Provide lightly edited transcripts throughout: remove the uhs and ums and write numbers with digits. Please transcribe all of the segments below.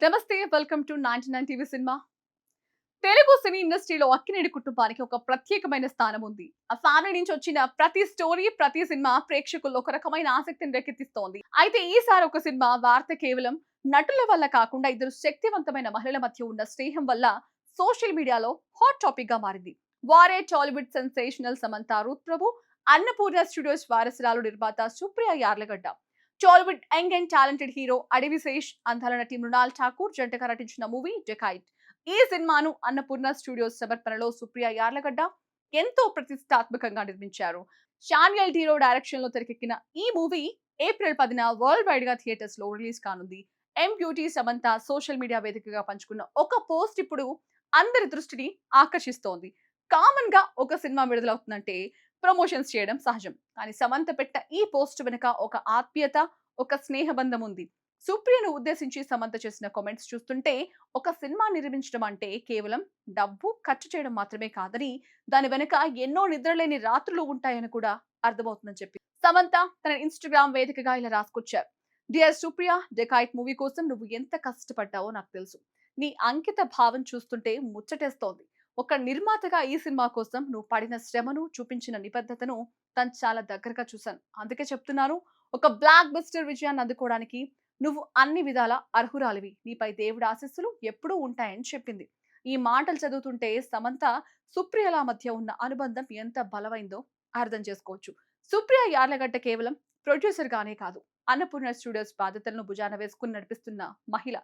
నమస్తే, welcome to 99 TV cinema. Telugu cine ఇండస్ట్రీలో అక్కినేని కుటుంబానికి ఒక ప్రత్యేకమైన స్థానం ఉంది. ఆ ఫ్యామిలీ నుంచి వచ్చిన ప్రతి స్టోరీ, ప్రతి సినిమా ప్రేక్షకుల్లో ఒక రకమైన ఆసక్తిని రేకెత్తిస్తోంది. అయితే ఈసారి ఒక సినిమా వార్త కేవలం నటుల వల్ల కాకుండా ఇద్దరు శక్తివంతమైన మహిళల మధ్య ఉన్న స్నేహం వల్ల సోషల్ మీడియాలో హాట్ టాపిక్ గా మారింది. వారే టాలీవుడ్ సెన్సేషనల్ సమంత రూత్ ప్రభు, అన్నపూర్ణ స్టూడియోస్ వారసురాలు నిర్మాత Supriya Yarlagadda. Tollywood young and talented hero Adivi Sesh, అందాల నటి మృణాల్ ఠాకూర్ జంటగా నటించిన మూవీ డెకాయిట్. ఈ సినిమాను అన్నపూర్ణ స్టూడియోస్ సమర్పణలో సుప్రియ యార్లగడ్డ ఎంతో ప్రతిష్టాత్మకంగా నిర్మించారు. షాన్యల్ టీరో డైరెక్షన్ లో తెరకెక్కిన ఈ మూవీ ఏప్రిల్ 10న వరల్డ్ వైడ్ గా థియేటర్స్ లో రిలీజ్ కానుంది. ఎం బ్యూటీ సమంత సోషల్ మీడియా వేదికగా పంచుకున్న ఒక పోస్ట్ ఇప్పుడు అందరి దృష్టిని ఆకర్షిస్తోంది. కామన్ గా ఒక సినిమా విడుదలవుతుందంటే ప్రమోషన్స్ చేయడం సహజం. కానీ సమంత పెట్ట ఈ పోస్ట్ వెనుక ఒక ఆత్మీయత, ఒక స్నేహబంధం ఉంది. సుప్రియను ఉద్దేశించి సమంత చేసిన కామెంట్స్ చూస్తుంటే ఒక సినిమా నిర్మించడం అంటే కేవలం డబ్బు ఖర్చు చేయడం మాత్రమే కాదని, దాని వెనుక ఎన్నో నిద్రలేని రాత్రులు ఉంటాయని కూడా అర్థమవుతుందని చెప్పి సమంత తన ఇన్స్టాగ్రామ్ వేదికగా ఇలా రాసుకొచ్చారు. డియర్ సుప్రియ, డెకాయిట్ మూవీ కోసం నువ్వు ఎంత కష్టపడ్డావో నాకు తెలుసు. నీ అంకిత భావం చూస్తుంటే ముచ్చటేస్తోంది. ఒక నిర్మాతగా ఈ సినిమా కోసం నువ్వు పడిన శ్రమను, చూపించిన నిబద్ధతను తను చాలా దగ్గరగా చూశాను. అందుకే చెప్తున్నాను, ఒక బ్లాక్ బస్టర్ విజయాన్ని అందుకోవడానికి నువ్వు అన్ని విధాల అర్హురాలివి. నీపై దేవుడి ఆశీస్సులు ఎప్పుడూ ఉంటాయని చెప్పింది. ఈ మాటలు చదువుతుంటే సమంత, సుప్రియల మధ్య ఉన్న అనుబంధం ఎంత బలమైందో అర్థం చేసుకోవచ్చు. సుప్రియ యార్లగడ్డ కేవలం ప్రొడ్యూసర్ గానే కాదు, అన్నపూర్ణ స్టూడియోస్ బాధ్యతలను భుజాన వేసుకుని నడిపిస్తున్న మహిళ.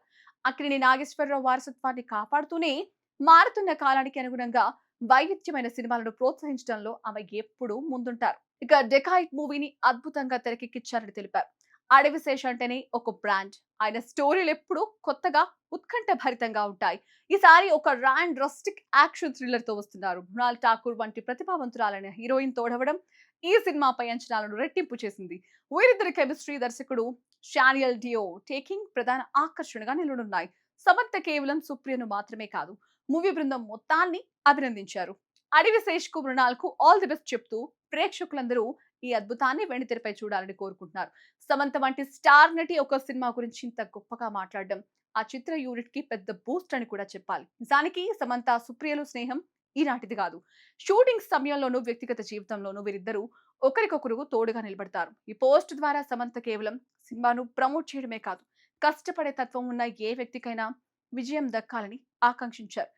అక్కినేని నాగేశ్వరరావు వారసత్వాన్ని కాపాడుతూనే మారుతున్న కాలానికి అనుగుణంగా వైవిధ్యమైన సినిమాలను ప్రోత్సహించడంలో ఆమె ఎప్పుడూ ముందుంటారు. ఇక డెకాయిట్ మూవీని అద్భుతంగా తెరకెక్కించారని తెలిపారు. అడవిశేష్ అంటేనే ఒక బ్రాండ్. ఆయన స్టోరీలు ఎప్పుడూ కొత్తగా, ఉత్కంఠ భరితంగా ఉంటాయి. ఈసారి ఒక ర్యాండ్ రస్టిక్ యాక్షన్ థ్రిల్లర్ తో వస్తున్నారు. మృణాల్ ఠాకూర్ వంటి ప్రతిభావంతురాలైన హీరోయిన్ తోడవడం ఈ సినిమాపై అంచనాలను రెట్టింపు చేసింది. వీరిద్దరి కెమిస్ట్రీ, దర్శకుడు షానియల్ డియో టేకింగ్ ప్రధాన ఆకర్షణగా నిలనున్నాయి. సమంత కేవలం సుప్రియను మాత్రమే కాదు, మూవీ బృందం మొత్తాన్ని అభినందించారు. అడవిశేష్ కు, మృణాల్ కు ఆల్ ది బెస్ట్ చెప్తూ ప్రేక్షకులందరూ ఈ అద్భుతాన్ని వెండితెరపై చూడాలని కోరుకుంటున్నారు. సమంత వంటి స్టార్ నటి ఒక సినిమా గురించి ఇంత గొప్పగా మాట్లాడడం ఆ చిత్ర యూనిట్ కి పెద్ద బూస్ట్ అని కూడా చెప్పాలి. నిజానికి సమంత, సుప్రియలు స్నేహం ఈనాటిది కాదు. షూటింగ్ సమయంలోనూ, వ్యక్తిగత జీవితంలోనూ వీరిద్దరూ ఒకరికొకరు తోడుగా నిలబడతారు. ఈ పోస్ట్ ద్వారా సమంత కేవలం సినిమాను ప్రమోట్ చేయడమే కాదు, కష్టపడే తత్వం ఉన్న ఏ వ్యక్తికైనా విజయం దక్కాలని ఆకాంక్షించారు.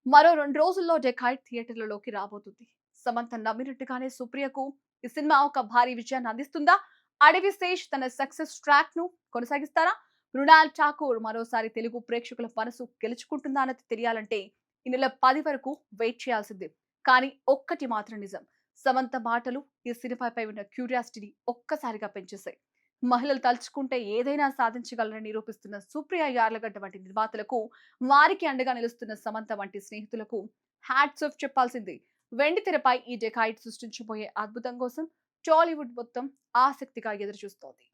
మరో 2 రోజుల్లో డెకాయిట్ థియేటర్లలోకి రాబోతుంది. సమంత నమ్మినట్టుగానే సుప్రియకు ఈ సినిమా ఒక భారీ విజయాన్ని అందిస్తుందా? అడవిశేష్ తన సక్సెస్ ట్రాక్ ను కొనసాగిస్తారా? మృణాల్ ఠాకూర్ మరోసారి తెలుగు ప్రేక్షకుల మనసు గెలుచుకుంటుందా అన్నది తెలియాలంటే ఈ నెల 10 వరకు వెయిట్ చేయాల్సిందే. కానీ ఒక్కటి మాత్రం నిజం, సమంత మాటలు ఈ సినిమాపై ఉన్న క్యూరియాసిటీని ఒక్కసారిగా పెంచేశాయి. మహిళలు తలుచుకుంటే ఏదైనా సాధించగలరని నిరూపిస్తున్న సుప్రియ యార్లగడ్డ వంటి నిర్మాతలకు, వారికి అండగా నిలుస్తున్న సమంత వంటి స్నేహితులకు హ్యాట్స్ ఆఫ్ చెప్పాల్సిందే. వెండి తెరపై ఈ డెకాయిట్ సృష్టించబోయే అద్భుతం కోసం టాలీవుడ్ మొత్తం ఆసక్తిగా ఎదురుచూస్తోంది.